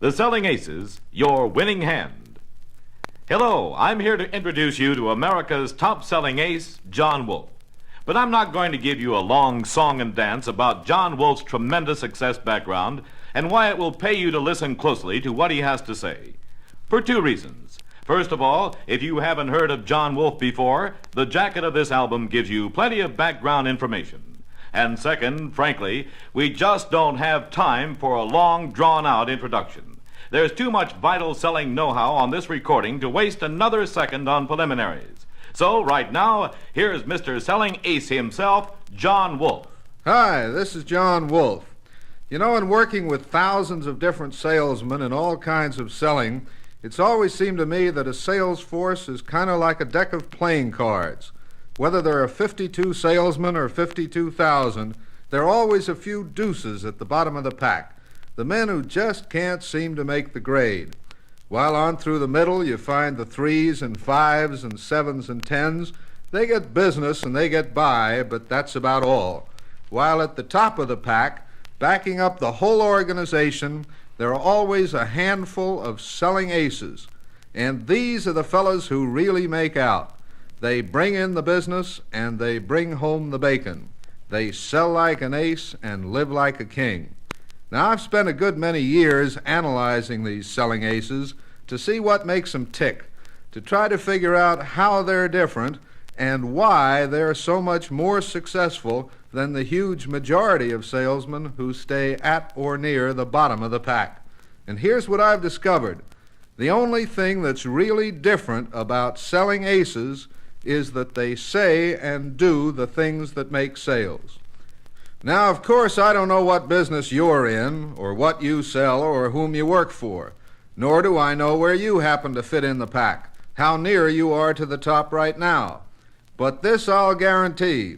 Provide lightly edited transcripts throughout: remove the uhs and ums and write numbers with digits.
The Selling Aces, your winning hand. Hello, I'm here to introduce you to America's top-selling ace, John Wolfe. But I'm not going to give you a long song and dance about John Wolfe's tremendous success background and why it will pay you to listen closely to what he has to say. For two reasons. First of all, if you haven't heard of John Wolfe before, the jacket of this album gives you plenty of background information. And second, frankly, we just don't have time for a long, drawn-out introduction. There's too much vital selling know-how on this recording to waste another second on preliminaries. So, right now, here's Mr. Selling Ace himself, John Wolfe. Hi, this is John Wolfe. You know, in working with thousands of different salesmen in all kinds of selling, it's always seemed to me that a sales force is kind of like a deck of playing cards. Whether there are 52 salesmen or 52,000, there are always a few deuces at the bottom of the pack, the men who just can't seem to make the grade. While on through the middle, you find the 3s and 5s and 7s and 10s. They get business and they get by, but that's about all. While at the top of the pack, backing up the whole organization, there are always a handful of selling aces. And these are the fellows who really make out. They bring in the business and they bring home the bacon. They sell like an ace and live like a king. Now, I've spent a good many years analyzing these selling aces to see what makes them tick, to try to figure out how they're different and why they're so much more successful than the huge majority of salesmen who stay at or near the bottom of the pack. And here's what I've discovered. The only thing that's really different about selling aces is that they say and do the things that make sales. Now, of course, I don't know what business you're in, or what you sell, or whom you work for, nor do I know where you happen to fit in the pack, how near you are to the top right now. But this I'll guarantee,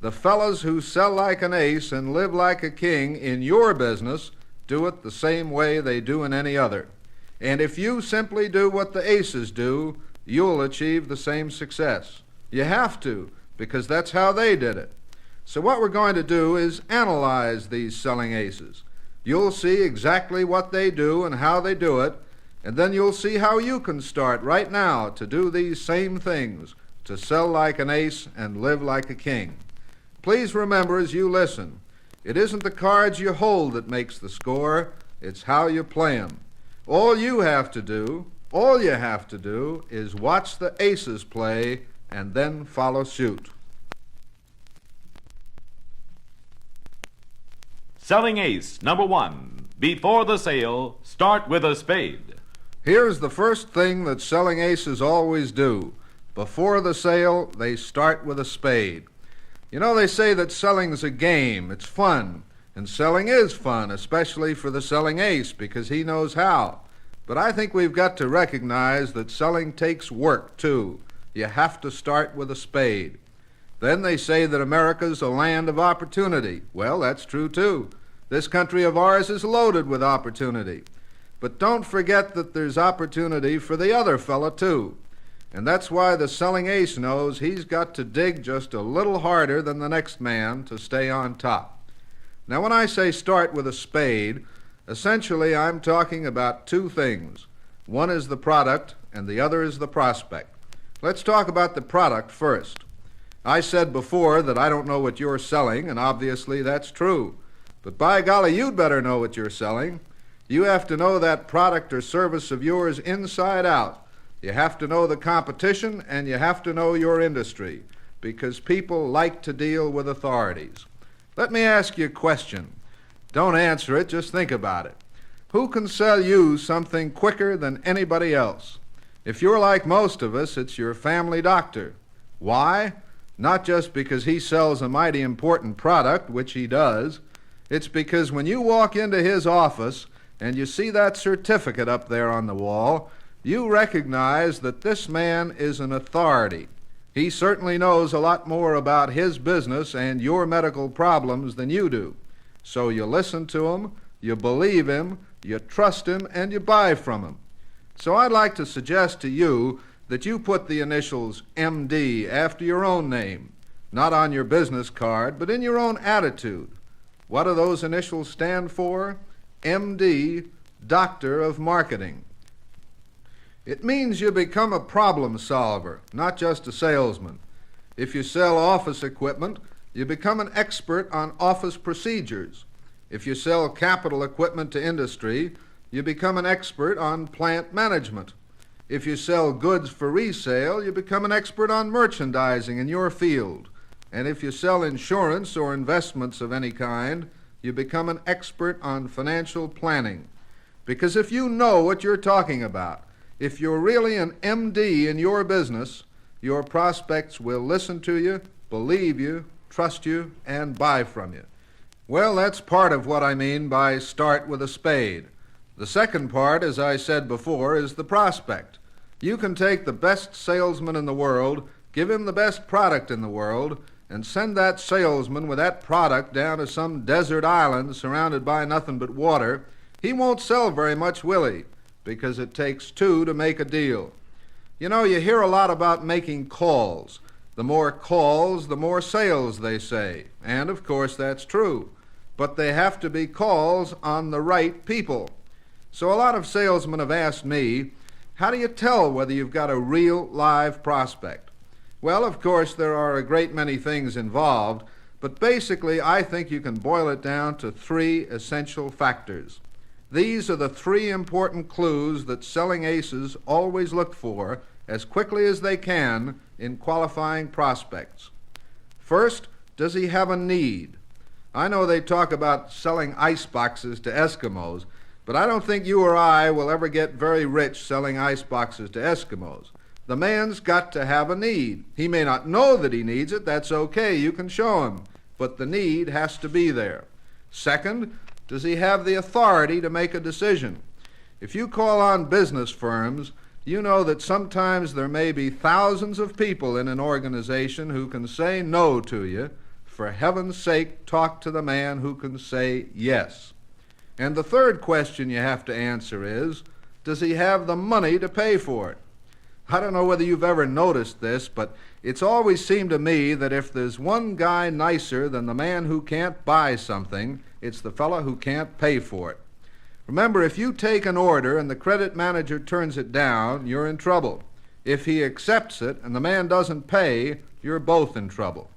the fellows who sell like an ace and live like a king in your business do it the same way they do in any other. And if you simply do what the aces do, you'll achieve the same success. You have to, because that's how they did it. So what we're going to do is analyze these selling aces. You'll see exactly what they do and how they do it, and then you'll see how you can start right now to do these same things, to sell like an ace and live like a king. Please remember as you listen, it isn't the cards you hold that makes the score, it's how you play them. All you have to do is watch the aces play and then follow suit. Selling ace, number 1. Before the sale, start with a spade. Here's the first thing that selling aces always do. Before the sale, they start with a spade. You know, they say that selling's a game. It's fun. And selling is fun, especially for the selling ace, because he knows how. But I think we've got to recognize that selling takes work, too. You have to start with a spade. Then they say that America's a land of opportunity. Well, that's true, too. This country of ours is loaded with opportunity. But don't forget that there's opportunity for the other fella, too. And that's why the selling ace knows he's got to dig just a little harder than the next man to stay on top. Now, when I say start with a spade, essentially I'm talking about two things. One is the product, and the other is the prospect. Let's talk about the product first. I said before that I don't know what you're selling, and obviously that's true. But by golly, you'd better know what you're selling. You have to know that product or service of yours inside out. You have to know the competition, and you have to know your industry, because people like to deal with authorities. Let me ask you a question. Don't answer it, just think about it. Who can sell you something quicker than anybody else? If you're like most of us, it's your family doctor. Why? Not just because he sells a mighty important product, which he does. It's because when you walk into his office and you see that certificate up there on the wall, you recognize that this man is an authority. He certainly knows a lot more about his business and your medical problems than you do. So you listen to him, you believe him, you trust him, and you buy from him. So I'd like to suggest to you that you put the initials MD after your own name, not on your business card, but in your own attitude. What do those initials stand for? MD, doctor of marketing. It means you become a problem solver, not just a salesman. If you sell office equipment, you become an expert on office procedures. If you sell capital equipment to industry, you become an expert on plant management. If you sell goods for resale, you become an expert on merchandising in your field. And if you sell insurance or investments of any kind, you become an expert on financial planning. Because if you know what you're talking about, if you're really an MD in your business, your prospects will listen to you, believe you, trust you, and buy from you. Well, that's part of what I mean by start with a spade. The second part, as I said before, is the prospect. You can take the best salesman in the world, give him the best product in the world, and send that salesman with that product down to some desert island surrounded by nothing but water. He won't sell very much, will he? Because it takes two to make a deal. You know, you hear a lot about making calls. The more calls, the more sales, they say. And, of course, that's true. But they have to be calls on the right people. So a lot of salesmen have asked me, how do you tell whether you've got a real live prospect? Well, of course, there are a great many things involved, but basically I think you can boil it down to three essential factors. These are the three important clues that selling aces always look for as quickly as they can in qualifying prospects. First, does he have a need? I know they talk about selling ice boxes to Eskimos, but I don't think you or I will ever get very rich selling ice boxes to Eskimos. The man's got to have a need. He may not know that he needs it. That's okay. You can show him. But the need has to be there. Second, does he have the authority to make a decision? If you call on business firms, you know that sometimes there may be thousands of people in an organization who can say no to you. For heaven's sake, talk to the man who can say yes. And the third question you have to answer is, does he have the money to pay for it? I don't know whether you've ever noticed this, but it's always seemed to me that if there's one guy nicer than the man who can't buy something, it's the fellow who can't pay for it. Remember, if you take an order and the credit manager turns it down, you're in trouble. If he accepts it and the man doesn't pay, you're both in trouble.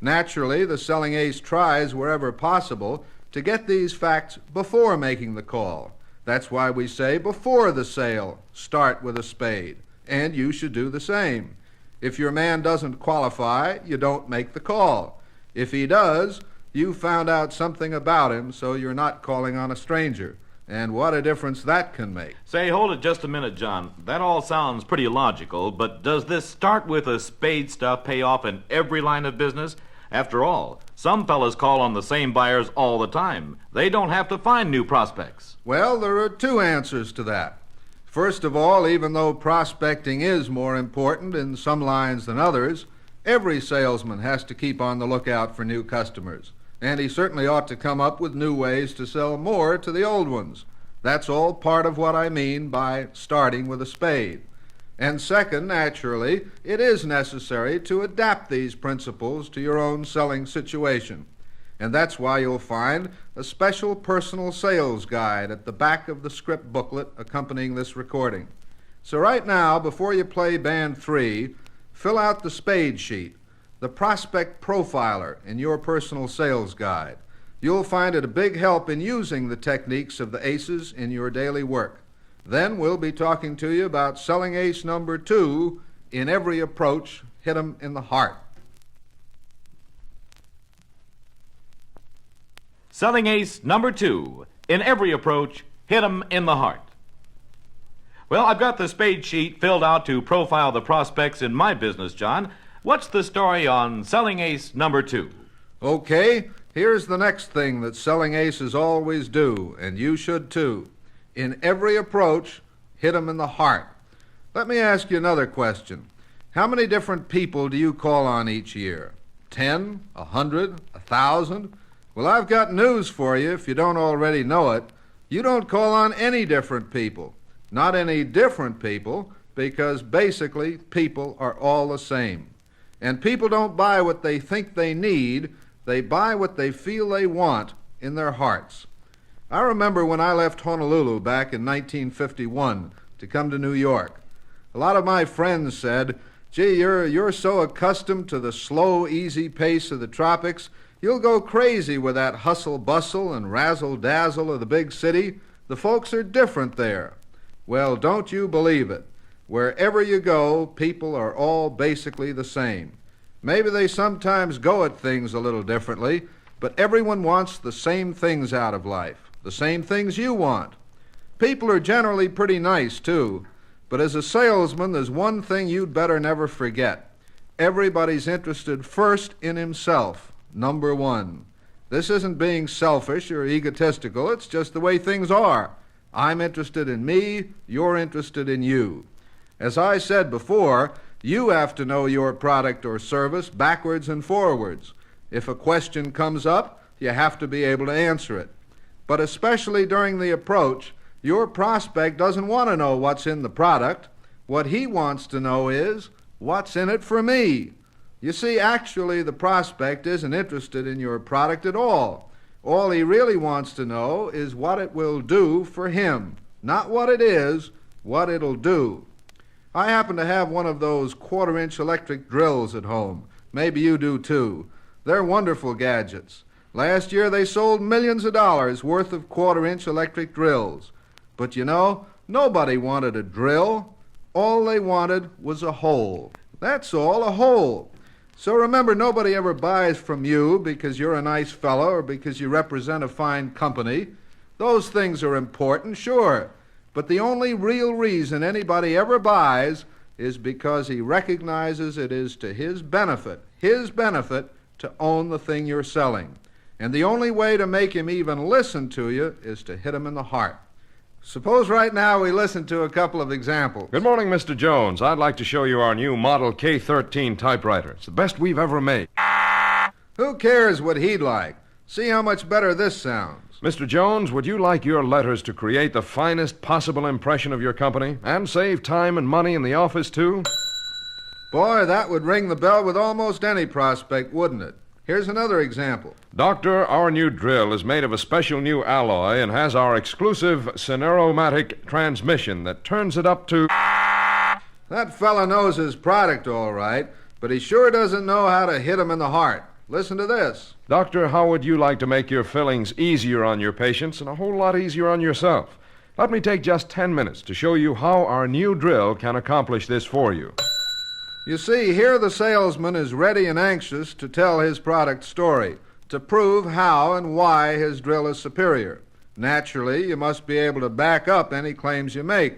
Naturally, the selling ace tries wherever possible to get these facts before making the call. That's why we say before the sale, start with a spade. And you should do the same. If your man doesn't qualify, you don't make the call. If he does, you found out something about him, so you're not calling on a stranger. And what a difference that can make. Say, hold it just a minute, John. That all sounds pretty logical, but does this start with a spade stuff pay off in every line of business? After all, some fellas call on the same buyers all the time. They don't have to find new prospects. Well, there are two answers to that. First of all, even though prospecting is more important in some lines than others, every salesman has to keep on the lookout for new customers. And he certainly ought to come up with new ways to sell more to the old ones. That's all part of what I mean by starting with a spade. And second, naturally, it is necessary to adapt these principles to your own selling situation. And that's why you'll find a special personal sales guide at the back of the script booklet accompanying this recording. So right now, before you play Band 3, fill out the spade sheet, the prospect profiler in your personal sales guide. You'll find it a big help in using the techniques of the aces in your daily work. Then we'll be talking to you about selling ace number 2, in every approach, hit 'em in the heart. Selling ace number 2. In every approach, hit 'em in the heart. Well, I've got the spade sheet filled out to profile the prospects in my business, John. What's the story on selling ace number 2? Okay, here's the next thing that selling aces always do, and you should too. In every approach, hit 'em in the heart. Let me ask you another question. How many different people do you call on each year? 10, 100, 1,000? Well, I've got news for you if you don't already know it. You don't call on any different people. Not any different people, because basically people are all the same. And people don't buy what they think they need. They buy what they feel they want in their hearts. I remember when I left Honolulu back in 1951 to come to New York. A lot of my friends said, "Gee, you're so accustomed to the slow, easy pace of the tropics, you'll go crazy with that hustle-bustle and razzle-dazzle of the big city. The folks are different there." Well, don't you believe it. Wherever you go, people are all basically the same. Maybe they sometimes go at things a little differently, but everyone wants the same things out of life, the same things you want. People are generally pretty nice, too. But as a salesman, there's one thing you'd better never forget. Everybody's interested first in himself, number one. This isn't being selfish or egotistical. It's just the way things are. I'm interested in me. You're interested in you. As I said before, you have to know your product or service backwards and forwards. If a question comes up, you have to be able to answer it. But especially during the approach, your prospect doesn't want to know what's in the product. What he wants to know is, what's in it for me? You see, actually, the prospect isn't interested in your product at all. All he really wants to know is what it will do for him. Not what it is, what it'll do. I happen to have one of those quarter-inch electric drills at home. Maybe you do, too. They're wonderful gadgets. Last year, they sold millions of dollars worth of quarter-inch electric drills. But you know, nobody wanted a drill. All they wanted was a hole. That's all, a hole. So remember, nobody ever buys from you because you're a nice fellow or because you represent a fine company. Those things are important, sure. But the only real reason anybody ever buys is because he recognizes it is to his benefit to own the thing you're selling. And the only way to make him even listen to you is to hit him in the heart. Suppose right now we listen to a couple of examples. Good morning, Mr. Jones. I'd like to show you our new Model K13 typewriter. It's the best we've ever made. Who cares what he'd like? See how much better this sounds. Mr. Jones, would you like your letters to create the finest possible impression of your company and save time and money in the office, too? Boy, that would ring the bell with almost any prospect, wouldn't it? Here's another example. Doctor, our new drill is made of a special new alloy and has our exclusive Cineromatic transmission that turns it up to... That fella knows his product all right, but he sure doesn't know how to hit him in the heart. Listen to this. Doctor, how would you like to make your fillings easier on your patients and a whole lot easier on yourself? Let me take just 10 minutes to show you how our new drill can accomplish this for you. You see, here the salesman is ready and anxious to tell his product story, to prove how and why his drill is superior. Naturally, you must be able to back up any claims you make.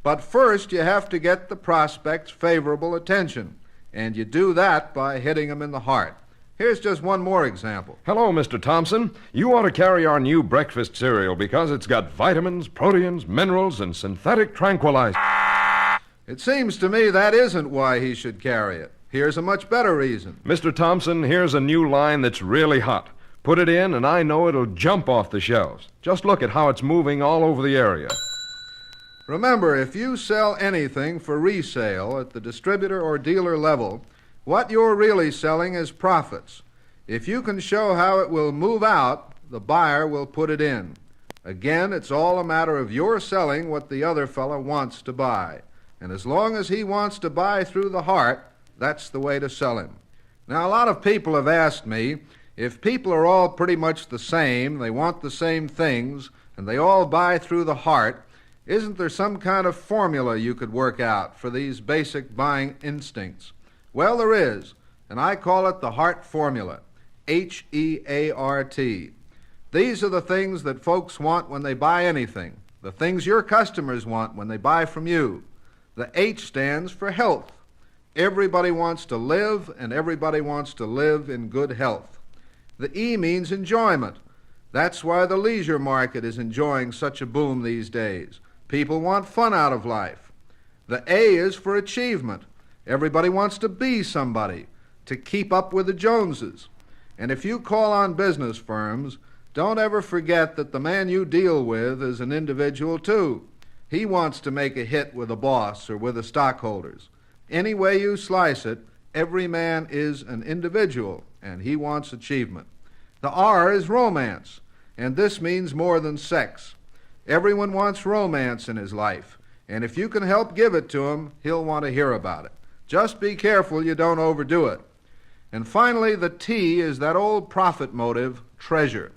But first, you have to get the prospect's favorable attention, and you do that by hitting him in the heart. Here's just one more example. Hello, Mr. Thompson. You ought to carry our new breakfast cereal because it's got vitamins, proteins, minerals, and synthetic tranquilizers. It seems to me that isn't why he should carry it. Here's a much better reason. Mr. Thompson, here's a new line that's really hot. Put it in, and I know it'll jump off the shelves. Just look at how it's moving all over the area. Remember, if you sell anything for resale at the distributor or dealer level, what you're really selling is profits. If you can show how it will move out, the buyer will put it in. Again, it's all a matter of your selling what the other fellow wants to buy. And as long as he wants to buy through the heart, that's the way to sell him. Now, a lot of people have asked me, if people are all pretty much the same, they want the same things, and they all buy through the heart, isn't there some kind of formula you could work out for these basic buying instincts? Well, there is, and I call it the heart formula, H-E-A-R-T. These are the things that folks want when they buy anything, the things your customers want when they buy from you. The H stands for health. Everybody wants to live, and everybody wants to live in good health. The E means enjoyment. That's why the leisure market is enjoying such a boom these days. People want fun out of life. The A is for achievement. Everybody wants to be somebody, to keep up with the Joneses. And if you call on business firms, don't ever forget that the man you deal with is an individual too. He wants to make a hit with a boss or with the stockholders. Any way you slice it, every man is an individual, and he wants achievement. The R is romance. and this means more than sex. Everyone wants romance in his life, and if you can help give it to him, he'll want to hear about it. Just be careful you don't overdo it. And finally, the T is that old profit motive, treasure.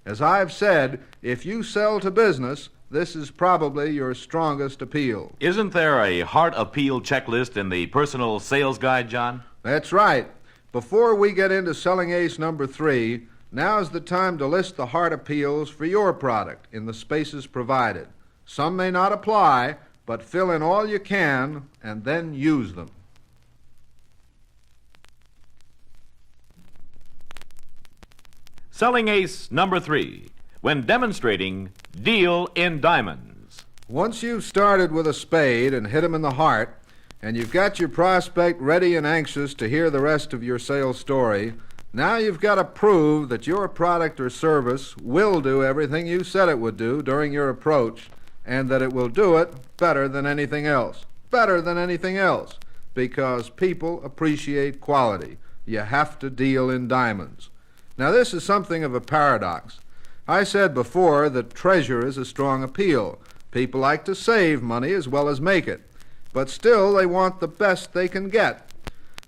As I've said, if you sell to business, this is probably your strongest appeal. Isn't there a heart appeal checklist in the personal sales guide, John? That's right. Before we get into selling ace number 3, now's the time to list the heart appeals for your product in the spaces provided. Some may not apply, but fill in all you can and then use them. Selling ace number 3. When demonstrating, deal in diamonds. Once you've started with a spade and hit him in the heart, and you've got your prospect ready and anxious to hear the rest of your sales story, now you've got to prove that your product or service will do everything you said it would do during your approach, and that it will do it better than anything else. Better than anything else, because people appreciate quality. You have to deal in diamonds. Now, this is something of a paradox. I said before that treasure is a strong appeal. People like to save money as well as make it, but still they want the best they can get.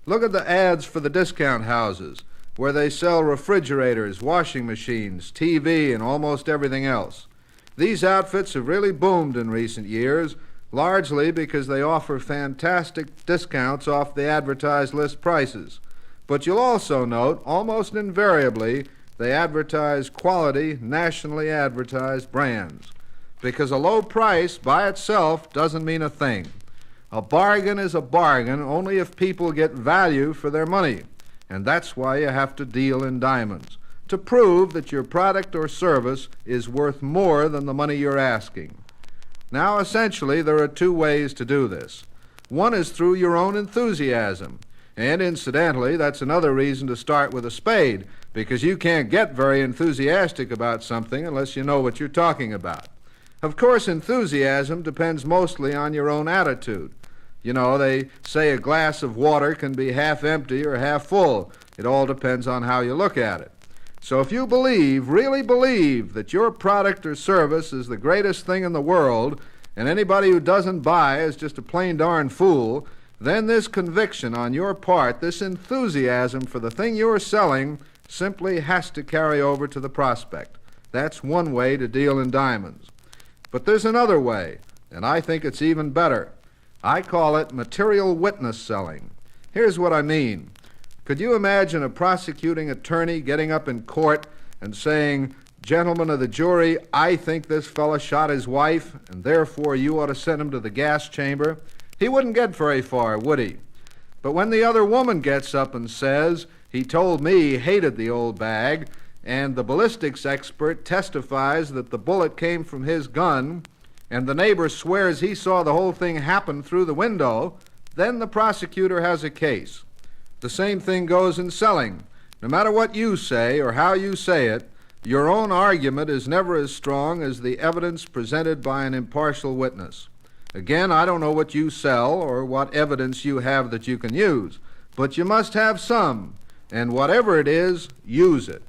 Look at the ads for the discount houses, where they sell refrigerators, washing machines, TV, and almost everything else. These outfits have really boomed in recent years, largely because they offer fantastic discounts off the advertised list prices. But you'll also note, almost invariably, they advertise quality, nationally advertised brands, because a low price by itself doesn't mean a thing. A bargain is a bargain only if people get value for their money, and that's why you have to deal in diamonds, to prove that your product or service is worth more than the money you're asking. Now, essentially, there are 2 ways to do this. One is through your own enthusiasm, and incidentally, that's another reason to start with a spade, because you can't get very enthusiastic about something unless you know what you're talking about. Of course, enthusiasm depends mostly on your own attitude. You know, they say a glass of water can be half empty or half full. It all depends on how you look at it. So if you believe, really believe, that your product or service is the greatest thing in the world, and anybody who doesn't buy is just a plain darn fool, then this conviction on your part, this enthusiasm for the thing you're selling, simply has to carry over to the prospect. That's one way to deal in diamonds. But there's another way, and I think it's even better. I call it material witness selling. Here's what I mean. Could you imagine a prosecuting attorney getting up in court and saying, "Gentlemen of the jury, I think this fella shot his wife, and therefore you ought to send him to the gas chamber"? He wouldn't get very far, would he? But when the other woman gets up and says, "He told me he hated the old bag," and the ballistics expert testifies that the bullet came from his gun, and the neighbor swears he saw the whole thing happen through the window, then the prosecutor has a case. The same thing goes in selling. No matter what you say or how you say it, your own argument is never as strong as the evidence presented by an impartial witness. Again, I don't know what you sell or what evidence you have that you can use, but you must have some, and whatever it is, use it.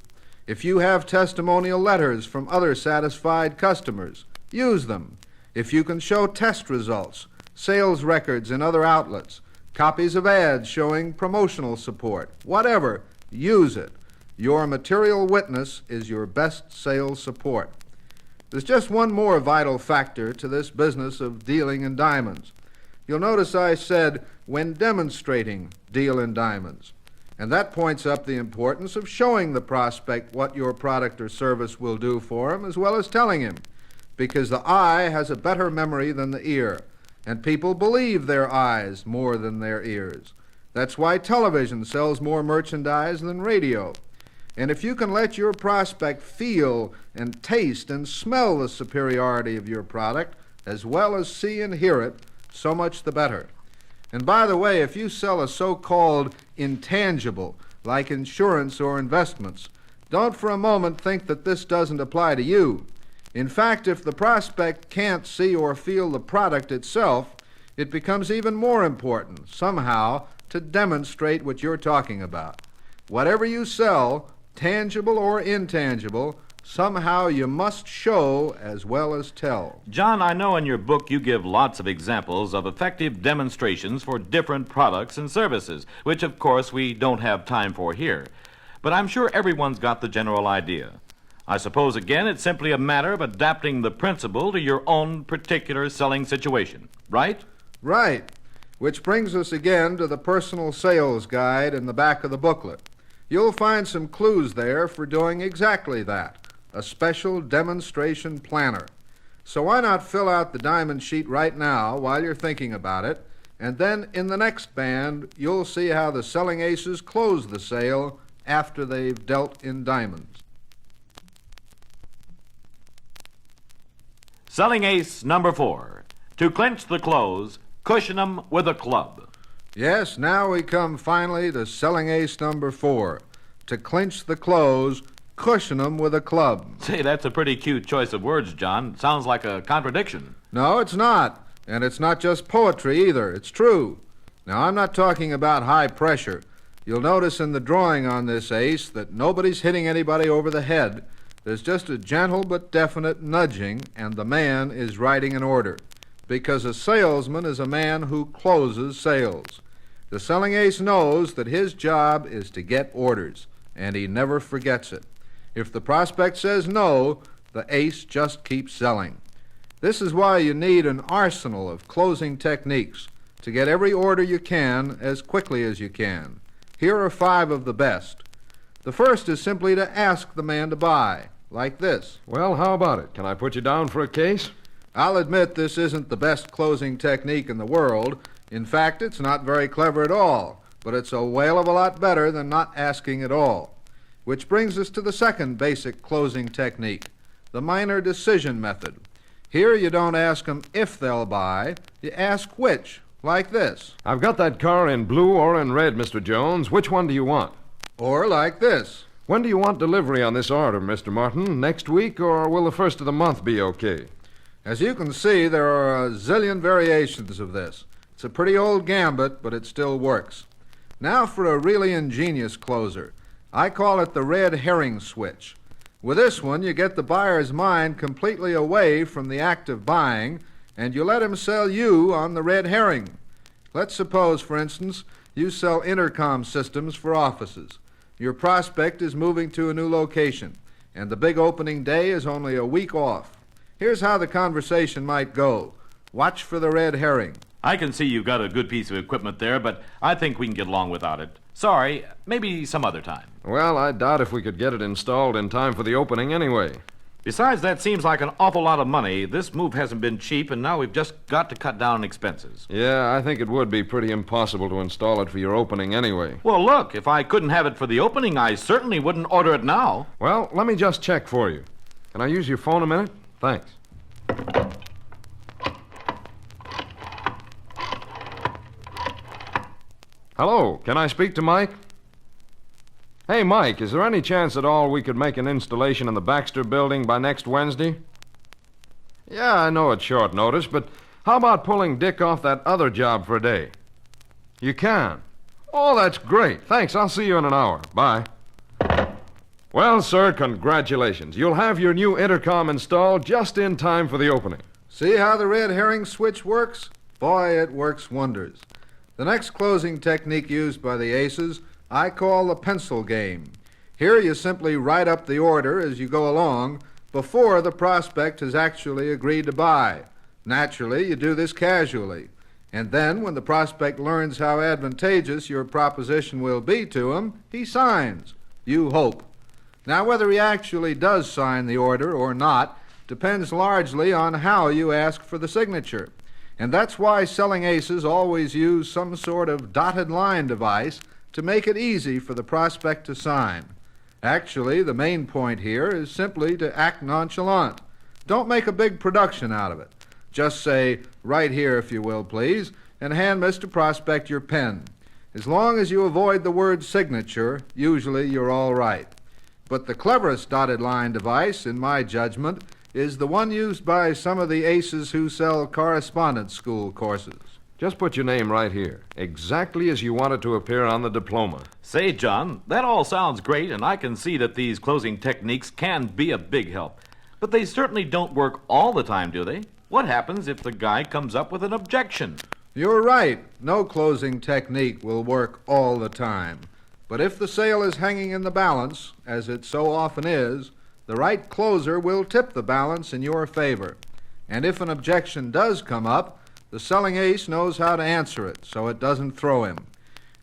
If you have testimonial letters from other satisfied customers, use them. If you can show test results, sales records in other outlets, copies of ads showing promotional support, whatever, use it. Your material witness is your best sales support. There's just one more vital factor to this business of dealing in diamonds. You'll notice I said, when demonstrating, deal in diamonds. And that points up the importance of showing the prospect what your product or service will do for him, as well as telling him, because the eye has a better memory than the ear, and people believe their eyes more than their ears. That's why television sells more merchandise than radio. And if you can let your prospect feel and taste and smell the superiority of your product, as well as see and hear it, so much the better. And by the way, if you sell a so-called intangible, like insurance or investments, don't for a moment think that this doesn't apply to you. In fact, if the prospect can't see or feel the product itself, it becomes even more important, somehow, to demonstrate what you're talking about. Whatever you sell, tangible or intangible, Somehow you must show as well as tell. John, I know in your book you give lots of examples of effective demonstrations for different products and services, which of course we don't have time for here. But I'm sure everyone's got the general idea. I suppose, again, it's simply a matter of adapting the principle to your own particular selling situation, right? Right. Which brings us again to the personal sales guide in the back of the booklet. You'll find some clues there for doing exactly that, a special demonstration planner. So why not fill out the diamond sheet right now while you're thinking about it, and then in the next band, you'll see how the selling aces close the sale after they've dealt in diamonds. Selling ace number 4. To clinch the close, cushion 'em with a club. Yes, now we come finally to selling ace number 4. To clinch the close, cushion 'em with a club. Say, that's a pretty cute choice of words, John. Sounds like a contradiction. No, it's not. And it's not just poetry either. It's true. Now, I'm not talking about high pressure. You'll notice in the drawing on this ace that nobody's hitting anybody over the head. There's just a gentle but definite nudging, and the man is writing an order. Because a salesman is a man who closes sales. The selling ace knows that his job is to get orders, and he never forgets it. If the prospect says no, the ace just keeps selling. This is why you need an arsenal of closing techniques to get every order you can as quickly as you can. Here are 5 of the best. The first is simply to ask the man to buy, like this. Well, how about it? Can I put you down for a case? I'll admit this isn't the best closing technique in the world. In fact, it's not very clever at all, but it's a whale of a lot better than not asking at all. Which brings us to the second basic closing technique, the minor decision method. Here you don't ask them if they'll buy, you ask which, like this. I've got that car in blue or in red, Mr. Jones. Which one do you want? Or like this. When do you want delivery on this order, Mr. Martin? Next week, or will the first of the month be okay? As you can see, there are a zillion variations of this. It's a pretty old gambit, but it still works. Now for a really ingenious closer. I call it the red herring switch. With this one, you get the buyer's mind completely away from the act of buying, and you let him sell you on the red herring. Let's suppose, for instance, you sell intercom systems for offices. Your prospect is moving to a new location, and the big opening day is only a week off. Here's how the conversation might go. Watch for the red herring. I can see you've got a good piece of equipment there, but I think we can get along without it. Sorry, maybe some other time. Well, I doubt if we could get it installed in time for the opening anyway. Besides, that seems like an awful lot of money. This move hasn't been cheap, and now we've just got to cut down on expenses. Yeah, I think it would be pretty impossible to install it for your opening anyway. Well, look, if I couldn't have it for the opening, I certainly wouldn't order it now. Well, let me just check for you. Can I use your phone a minute? Thanks. Hello, can I speak to Mike? Hey, Mike, is there any chance at all we could make an installation in the Baxter building by next Wednesday? Yeah, I know it's short notice, but how about pulling Dick off that other job for a day? You can? Oh, that's great. Thanks, I'll see you in an hour. Bye. Well, sir, congratulations. You'll have your new intercom installed just in time for the opening. See how the red herring switch works? Boy, it works wonders. The next closing technique used by the aces I call the pencil game. Here you simply write up the order as you go along before the prospect has actually agreed to buy. Naturally, you do this casually. And then, when the prospect learns how advantageous your proposition will be to him, he signs. You hope. Now, whether he actually does sign the order or not depends largely on how you ask for the signature. And that's why selling aces always use some sort of dotted line device to make it easy for the prospect to sign. Actually, the main point here is simply to act nonchalant. Don't make a big production out of it. Just say, "Right here, if you will, please," and hand Mr. Prospect your pen. As long as you avoid the word signature, usually you're all right. But the cleverest dotted line device, in my judgment, is the one used by some of the aces who sell correspondence school courses. Just put your name right here, exactly as you want it to appear on the diploma. Say, John, that all sounds great, and I can see that these closing techniques can be a big help. But they certainly don't work all the time, do they? What happens if the guy comes up with an objection? You're right. No closing technique will work all the time. But if the sale is hanging in the balance, as it so often is, the right closer will tip the balance in your favor. And if an objection does come up, the selling ace knows how to answer it, so it doesn't throw him.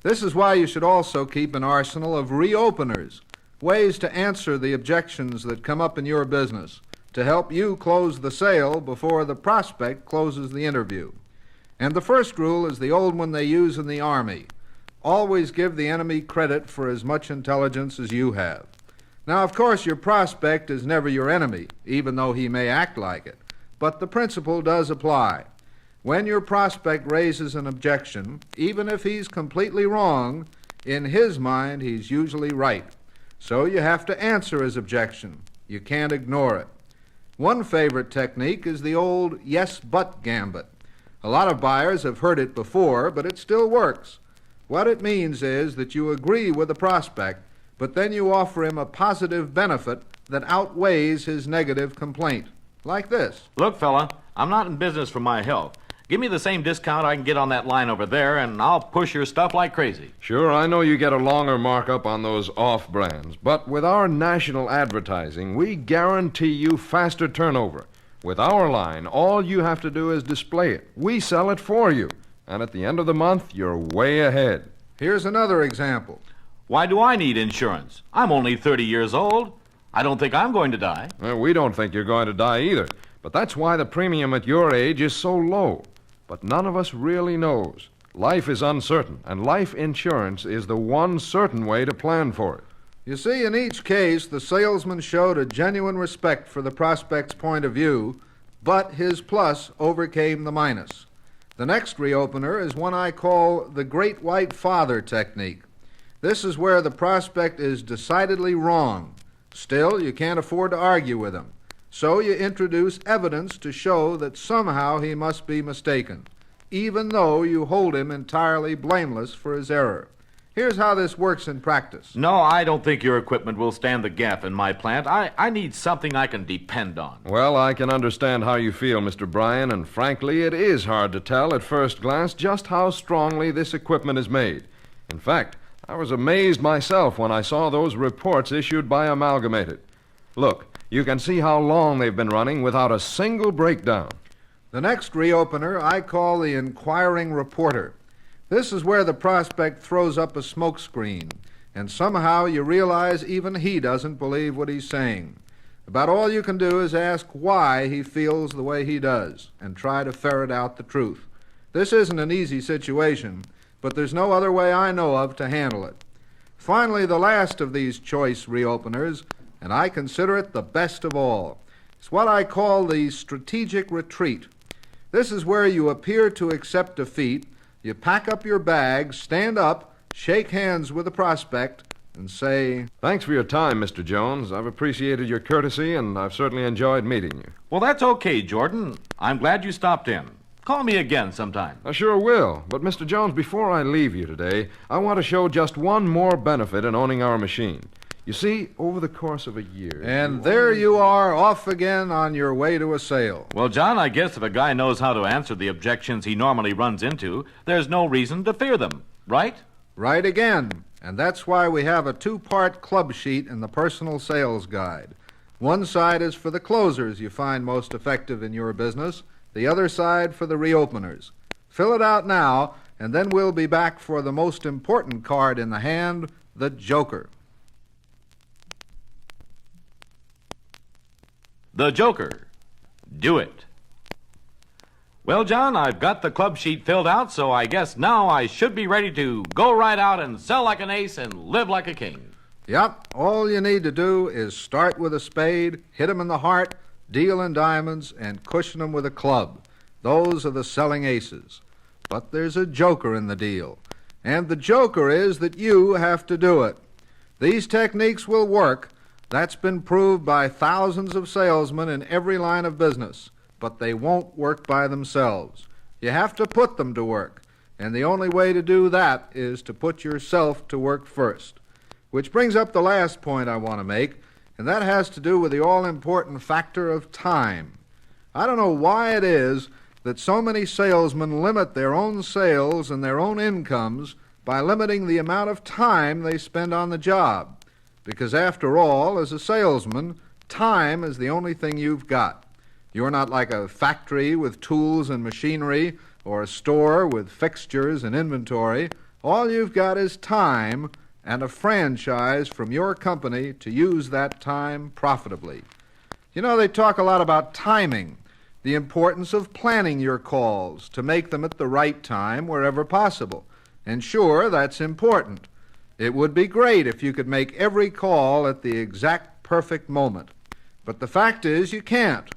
This is why you should also keep an arsenal of reopeners, ways to answer the objections that come up in your business, to help you close the sale before the prospect closes the interview. And the first rule is the old one they use in the Army. Always give the enemy credit for as much intelligence as you have. Now, of course, your prospect is never your enemy, even though he may act like it. But the principle does apply. When your prospect raises an objection, even if he's completely wrong, in his mind he's usually right. So you have to answer his objection. You can't ignore it. One favorite technique is the old yes-but gambit. A lot of buyers have heard it before, but it still works. What it means is that you agree with the prospect, but then you offer him a positive benefit that outweighs his negative complaint. Like this. Look, fella, I'm not in business for my health. Give me the same discount I can get on that line over there, and I'll push your stuff like crazy. Sure, I know you get a longer markup on those off-brands, but with our national advertising, we guarantee you faster turnover. With our line, all you have to do is display it. We sell it for you, and at the end of the month, you're way ahead. Here's another example. Why do I need insurance? I'm only 30 years old. I don't think I'm going to die. Well, we don't think you're going to die either, but that's why the premium at your age is so low. But none of us really knows. Life is uncertain, and life insurance is the one certain way to plan for it. You see, in each case, the salesman showed a genuine respect for the prospect's point of view, but his plus overcame the minus. The next reopener is one I call the Great White Father technique. This is where the prospect is decidedly wrong. Still, you can't afford to argue with him. So you introduce evidence to show that somehow he must be mistaken, even though you hold him entirely blameless for his error. Here's how this works in practice. No, I don't think your equipment will stand the gap in my plant. I need something I can depend on. Well, I can understand how you feel, Mr. Bryan, and frankly, it is hard to tell at first glance just how strongly this equipment is made. In fact, I was amazed myself when I saw those reports issued by Amalgamated. Look, you can see how long they've been running without a single breakdown. The next reopener I call the inquiring reporter. This is where the prospect throws up a smoke screen, and somehow you realize even he doesn't believe what he's saying. About all you can do is ask why he feels the way he does, and try to ferret out the truth. This isn't an easy situation, but there's no other way I know of to handle it. Finally, the last of these choice reopeners, and I consider it the best of all. It's what I call the strategic retreat. This is where you appear to accept defeat, you pack up your bags, stand up, shake hands with the prospect, and say, Thanks for your time, Mr. Jones. I've appreciated your courtesy, and I've certainly enjoyed meeting you. Well, that's okay, Jordan. I'm glad you stopped in. Call me again sometime. I sure will. But, Mr. Jones, before I leave you today, I want to show just one more benefit in owning our machine. You see, over the course of a year... And there you are, off again on your way to a sale. Well, John, I guess if a guy knows how to answer the objections he normally runs into, there's no reason to fear them, right? Right again. And that's why we have a two-part club sheet in the personal sales guide. One side is for the closers you find most effective in your business, the other side for the reopeners. Fill it out now, and then we'll be back for the most important card in the hand, the Joker. The Joker. Do it. Well, John, I've got the club sheet filled out, so I guess now I should be ready to go right out and sell like an ace and live like a king. Yep, all you need to do is start with a spade, hit 'em in the heart, deal in diamonds, and cushion 'em with a club. Those are the selling aces. But there's a joker in the deal, and the joker is that you have to do it. These techniques will work. That's been proved by thousands of salesmen in every line of business, but they won't work by themselves. You have to put them to work, and the only way to do that is to put yourself to work first. Which brings up the last point I want to make, and that has to do with the all-important factor of time. I don't know why it is that so many salesmen limit their own sales and their own incomes by limiting the amount of time they spend on the job. Because after all, as a salesman, time is the only thing you've got. You're not like a factory with tools and machinery or a store with fixtures and inventory. All you've got is time and a franchise from your company to use that time profitably. You know, they talk a lot about timing, the importance of planning your calls to make them at the right time wherever possible. And sure, that's important. It would be great if you could make every call at the exact perfect moment. But the fact is you can't.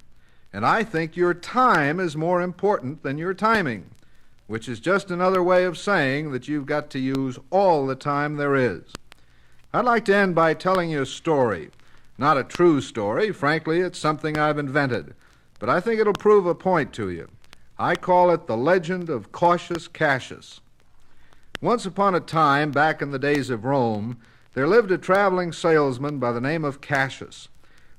And I think your time is more important than your timing, which is just another way of saying that you've got to use all the time there is. I'd like to end by telling you a story. Not a true story. Frankly, it's something I've invented. But I think it'll prove a point to you. I call it the legend of Cautious Cassius. Once upon a time, back in the days of Rome, there lived a traveling salesman by the name of Cassius.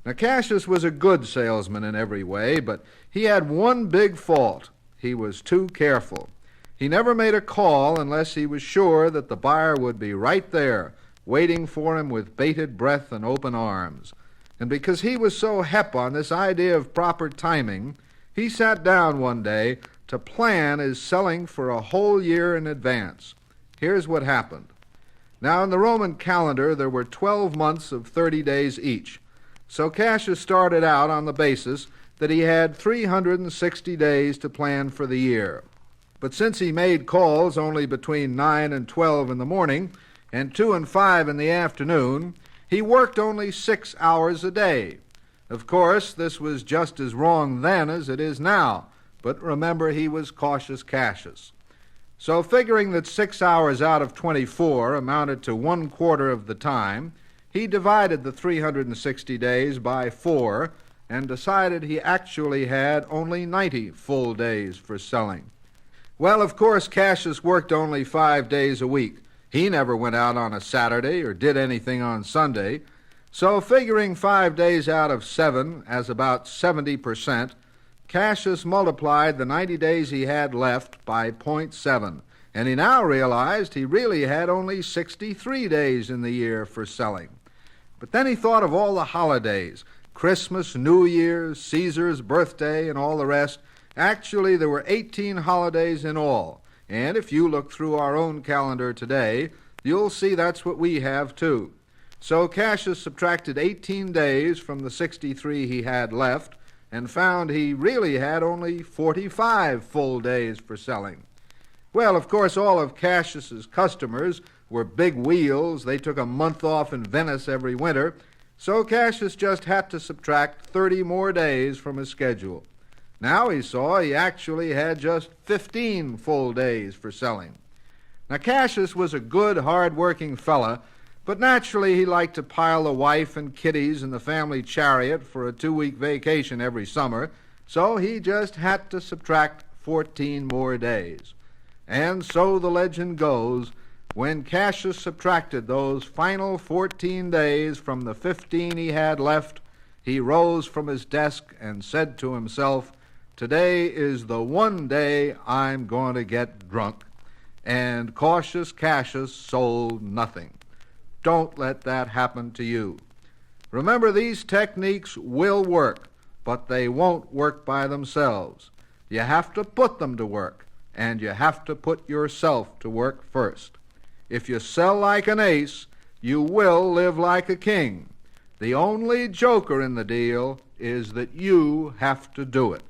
Now, Cassius was a good salesman in every way, but he had one big fault. He was too careful. He never made a call unless he was sure that the buyer would be right there, waiting for him with bated breath and open arms. And because he was so hep on this idea of proper timing, he sat down one day to plan his selling for a whole year in advance. Here's what happened. Now, in the Roman calendar, there were 12 months of 30 days each. So Cassius started out on the basis that he had 360 days to plan for the year. But since he made calls only between 9 and 12 in the morning and 2 and 5 in the afternoon, he worked only 6 hours a day. Of course, this was just as wrong then as it is now, but remember, he was Cautious Cassius. So figuring that 6 hours out of 24 amounted to 1/4 of the time, he divided the 360 days by 4 and decided he actually had only 90 full days for selling. Well, of course, Cassius worked only 5 days a week. He never went out on a Saturday or did anything on Sunday. So figuring 5 days out of 7 as about 70%, Cassius multiplied the 90 days he had left by 0.7, and he now realized he really had only 63 days in the year for selling. But then he thought of all the holidays, Christmas, New Year's, Caesar's birthday, and all the rest. Actually, there were 18 holidays in all, and if you look through our own calendar today, you'll see that's what we have too. So Cassius subtracted 18 days from the 63 he had left and found he really had only 45 full days for selling. Well, of course, all of Cassius's customers were big wheels. They took a month off in Venice every winter, so Cassius just had to subtract 30 more days from his schedule. Now he saw he actually had just 15 full days for selling. Now, Cassius was a good, hard-working fella, but naturally he liked to pile the wife and kiddies in the family chariot for a 2-week vacation every summer, so he just had to subtract 14 more days. And so the legend goes, when Cassius subtracted those final 14 days from the 15 he had left, he rose from his desk and said to himself, "Today is the one day I'm going to get drunk." And Cautious Cassius sold nothing. Don't let that happen to you. Remember, these techniques will work, but they won't work by themselves. You have to put them to work, and you have to put yourself to work first. If you sell like an ace, you will live like a king. The only joker in the deal is that you have to do it.